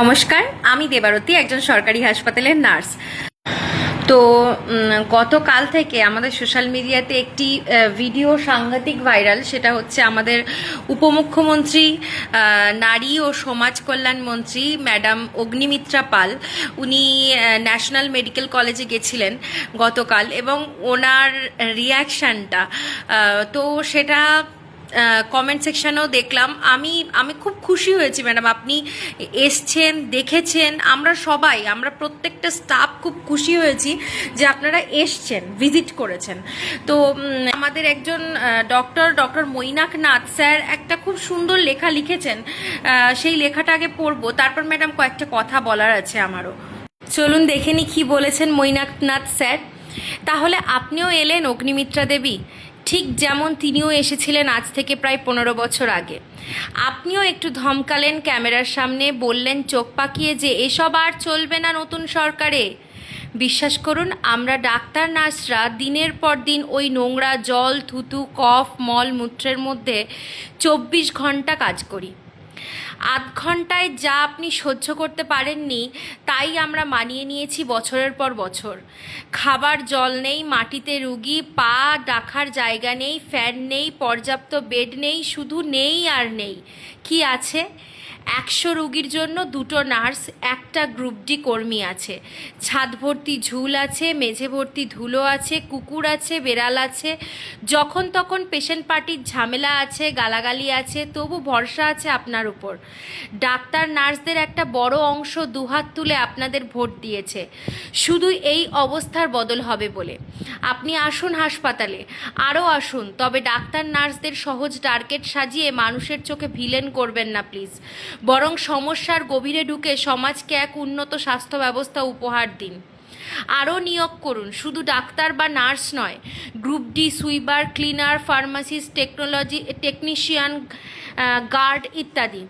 নমস্কার, আমি দেবারতী, একজন সরকারি হাসপাতালের নার্স। তো গতকাল থেকে আমাদের সোশ্যাল মিডিয়াতে একটি ভিডিও সাংঘাতিক ভাইরাল। সেটা হচ্ছে আমাদের উপমুখ্যমন্ত্রী, নারী ও সমাজ কল্যাণ মন্ত্রী ম্যাডাম অগ্নিমিত্রা পাল, উনি ন্যাশনাল মেডিকেল কলেজে গেছিলেন গতকাল, এবং ওনার রিয়াকশানটা তো সেটা কমেন্ট সেকশানেও দেখলাম। আমি খুব খুশি হয়েছি ম্যাডাম, আপনি এসছেন, দেখেছেন। আমরা প্রত্যেকটা স্টাফ খুব খুশি হয়েছি যে আপনারা এসছেন, ভিজিট করেছেন। তো আমাদের একজন ডক্টর মৈনাক নাথ স্যার একটা খুব সুন্দর লেখা লিখেছেন, সেই লেখাটা আগে পড়বো, তারপর ম্যাডাম কয়েকটা কথা বলার আছে আমারও। চলুন দেখে নি কি বলেছেন মৈনাক নাথ স্যার। তাহলে আপনিও এলেন অগ্নিমিত্রা দেবী, ঠিক যেমন তিনিও এসেছিলেন আজ থেকে প্রায় 15 বছর আগে। আপনিও একটু ধমকালেন ক্যামেরার সামনে, বললেন চোখ পাকিয়ে যে এসব আর চলবে না নতুন সরকারে। বিশ্বাস করুন, আমরা ডাক্তার নার্সরা দিনের পর দিন ওই নোংরা জল, থুতু, কফ, মল মূত্রের মধ্যে 24 ঘন্টা কাজ করি। আধ ঘন্টায় যা আপনি সহ্য করতে পারেননি, তাই আমরা মানিয়ে নিয়েছি বছরের পর বছর। খাবার জল নেই, মাটিতে রুগী, পা রাখার জায়গা নেই, ফ্যান নেই, পর্যাপ্ত বেড নেই, শুধু নেই আর নেই। কি আছে? 100 রুগীর জন্য 2টো নার্স, একটা গ্রুপ ডি কর্মী আছে। ছাদ ভর্তি ঝুল আছে, মেঝে ভর্তি ধুলো আছে, কুকুর আছে, বেড়াল আছে। যখন তখন পেশেন্ট পার্টির ঝামেলা আছে, গালাগালি আছে, তবু ভরসা আছে আপনার উপর। ডাক্তার নার্সদের একটা বড় অংশ দুহাত তুলে আপনাদের ভোট দিয়েছে, শুধু এই অবস্থার বদল হবে বলে। আপনি আসুন হাসপাতালে, আরও আসুন, তবে ডাক্তার নার্সদের সহজ টার্গেট সাজিয়ে মানুষের চোখে ভিলেন করবেন না প্লিজ। বরং সমস্যার গভীরে ঢুকে সমাজকে এক উন্নত স্বাস্থ্য ব্যবস্থা উপহার দিন। আরও নিয়োগ করুন, শুধু ডাক্তার বা নার্স নয়, group D, sweeper, cleaner, pharmacist, technician, guard ইত্যাদি।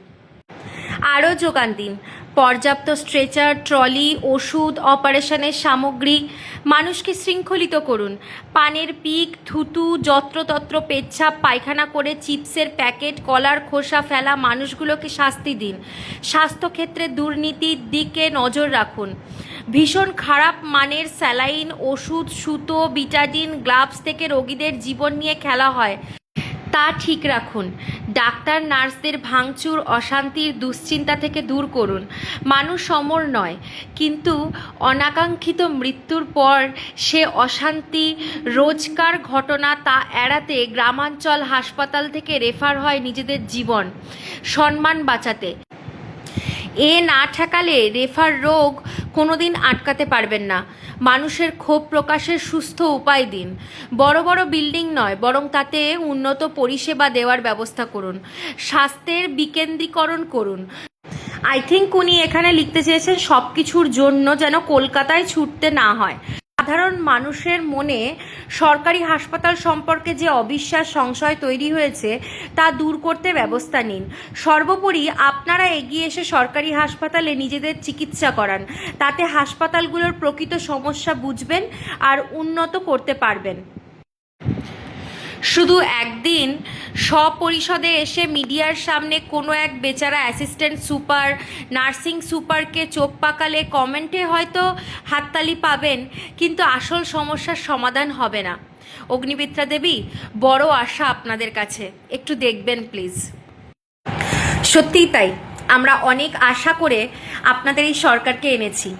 আরও যোগান দিন পর্যাপ্ত স্ট্রেচার, ট্রলি, ওষুধ, অপারেশনের সামগ্রী। মানুষকে শৃঙ্খলিত করুন। পানের পিক, থুতু, যত্রতত্র পেচ্ছাপ পায়খানা করে চিপসের প্যাকেট, কলার খোসা ফেলা মানুষগুলোকে শাস্তি দিন। স্বাস্থ্যক্ষেত্রে দুর্নীতির দিকে নজর রাখুন। ভীষণ খারাপ মানের স্যালাইন, ওষুধ, সুতো, বিটাডিন, গ্লাভস থেকে রোগীদের জীবন নিয়ে খেলা হয়, তা ঠিক রাখুন। ডাক্তার নার্সদের ভাঙচুর, অশান্তির, দুশ্চিন্তা থেকে দূর করুন। মানুষ অমর নয়, কিন্তু অনাকাঙ্ক্ষিত মৃত্যুর পর সে অশান্তি, রোজকার ঘটনা, তা এড়াতে গ্রামাঞ্চল হাসপাতাল থেকে রেফার হয় নিজেদের জীবন, সম্মান বাঁচাতে। এ না ঠেকালে রেফার রোগ কোনোদিন আটকাতে পারবেন না। মানুষের ক্ষোভ প্রকাশের সুস্থ উপায় দিন। বড় বড় বিল্ডিং নয়, বরং তাতে উন্নত পরিষেবা দেওয়ার ব্যবস্থা করুন। স্বাস্থ্যের বিকেন্দ্রীকরণ করুন। আই থিঙ্ক উনি এখানে লিখতে চেয়েছেন সব কিছুর জন্য যেন কলকাতায় ছুটতে না হয়। সাধারণ মানুষের মনে সরকারি হাসপাতাল সম্পর্কে যে অবিশ্বাস, সংশয় তৈরি হয়েছে, তা দূর করতে ব্যবস্থা নিন। সর্বোপরি আপনারা এগিয়ে এসে সরকারি হাসপাতালে নিজেদের চিকিৎসা করান। তাতে হাসপাতালগুলোর প্রকৃত সমস্যা বুঝবেন আর উন্নত করতে পারবেন। শুধু একদিন সপরিষদে এসে মিডিয়ার সামনে কোনো এক বেচারা অ্যাসিস্ট্যান্ট সুপার, নার্সিং সুপারকে চোখ পাকালে কমেন্টে হয়তো হাততালি পাবেন, কিন্তু আসল সমস্যার সমাধান হবে না। অগ্নিমিত্রা দেবী, বড় আশা আপনাদের কাছে, একটু দেখবেন প্লিজ। সত্যিই তাই, আমরা অনেক আশা করে আপনাদের এই সরকারকে এনেছি।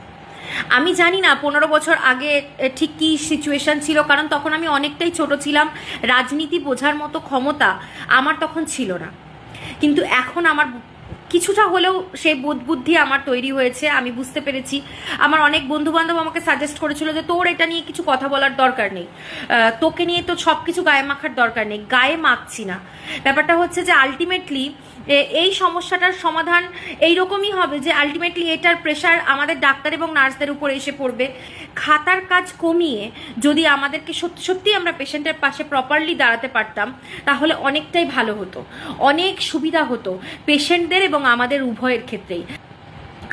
আমি জানি না 15 বছর আগে ঠিক কী সিচুয়েশান ছিল, কারণ তখন আমি অনেকটাই ছোট ছিলাম। রাজনীতি বোঝার মতো ক্ষমতা আমার তখন ছিল না, কিন্তু এখন আমার কিছুটা হলেও সেই বোধবুদ্ধি আমার তৈরি হয়েছে। আমি বুঝতে পেরেছি। আমার অনেক বন্ধুবান্ধব আমাকে সাজেস্ট করেছিল যে তোর এটা নিয়ে কিছু কথা বলার দরকার নেই, তোকে নিয়ে তো সব কিছু গায়ে মাখার দরকার নেই। গায়ে মাখছি না। ব্যাপারটা হচ্ছে যে আলটিমেটলি এই সমস্যাটার সমাধান এইরকমই হবে যে আলটিমেটলি এটার প্রেশার আমাদের ডাক্তার এবং নার্সদের উপর এসে পড়বে। খাতার কাজ কমিয়ে যদি আমাদেরকে সত্যি সত্যি আমরা পেশেন্টের পাশে প্রপারলি দাঁড়াতে পারতাম, তাহলে অনেকটাই ভালো হতো, অনেক সুবিধা হতো পেশেন্টদের এবং আমাদের উভয়ের ক্ষেত্রেই।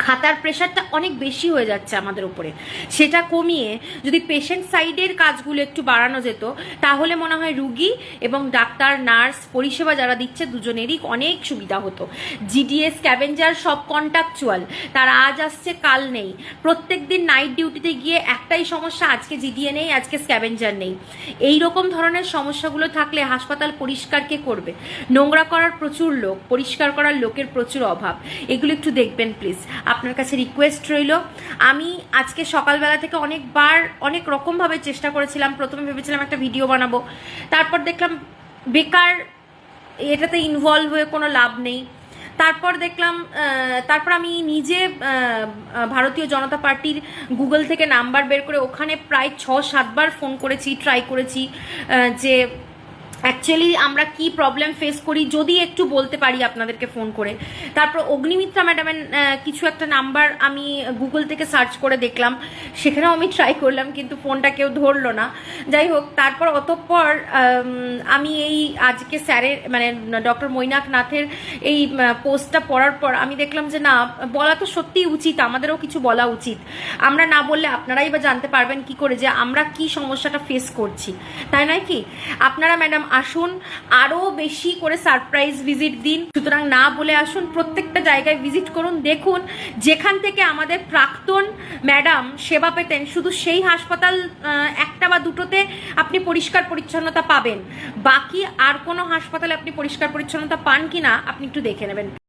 খাতার প্রেশারটা অনেক বেশি হয়ে যাচ্ছে আমাদের উপরে, সেটা কমিয়ে যদি পেশেন্ট সাইডের কাজগুলো একটু বাড়ানো যেত তাহলে মনে হয় রুগী এবং ডাক্তার নার্স পরিষেবা যারা দিচ্ছে দুজনেরই অনেক সুবিধা হতো। জিডিএস স্ক্যাভেঞ্জার সব কন্ট্রাকচুয়াল, তারা আজ আসছে কাল নেই, প্রত্যেক দিন নাইট ডিউটিতে গিয়ে একটাই সমস্যা, আজকে জিডিএ নেই, আজকে স্ক্যাভেঞ্জার নেই। এই রকম ধরনের সমস্যাগুলো থাকলে হাসপাতাল পরিষ্কার কে করবে? নোংরা করার প্রচুর লোক, পরিষ্কার করার লোকের প্রচুর অভাব। এগুলো একটু দেখবেন প্লিজ, আপনার কাছে রিকোয়েস্ট রইল। আমি আজকে সকালবেলা থেকে অনেকবার অনেক রকমভাবে চেষ্টা করেছিলাম। প্রথমে ভেবেছিলাম একটা ভিডিও বানাবো, তারপর দেখলাম বেকার, এটাতে ইনভলভ হয়ে কোনো লাভ নেই। তারপর দেখলাম, তারপর আমি নিজে ভারতীয় জনতা পার্টির গুগল থেকে নাম্বার বের করে ওখানে প্রায় 6-7 বার ফোন করেছি, ট্রাই করেছি যে অ্যাকচুয়ালি আমরা কি প্রবলেম ফেস করি যদি একটু বলতে পারি আপনাদেরকে ফোন করে। তারপর অগ্নিমিত্রা ম্যাডামের কিছু একটা নাম্বার আমি গুগল থেকে সার্চ করে দেখলাম, সেখানেও আমি ট্রাই করলাম, কিন্তু ফোনটা কেউ ধরলো না। যাই হোক, তারপর অতঃপর আমি এই আজকে স্যারের মানে ডক্টর মৈনাক নাথের এই পোস্টটা পড়ার পর আমি দেখলাম যে না, বলা তো সত্যিই উচিত, আমাদেরও কিছু বলা উচিত। আমরা না বললে আপনারাই বা জানতে পারবেন কি করে যে আমরা কি সমস্যাটা ফেস করছি, তাই নয় কি? আপনারা ম্যাডাম আসুন, আরো বেশি করে সারপ্রাইজ ভিজিট দিন। সুতরাং না বলে আসুন, প্রত্যেকটা জায়গায় ভিজিট করুন, দেখুন যেখান থেকে আমাদের প্রাক্তন ম্যাডাম সেবা পেতেন শুধু সেই হাসপাতাল একটা বা দুটোতে আপনি পরিষ্কার পরিচ্ছন্নতা পাবেন, বাকি আর কোনো হাসপাতালে আপনি পরিষ্কার পরিচ্ছন্নতা পান কিনা আপনি একটু দেখে নেবেন।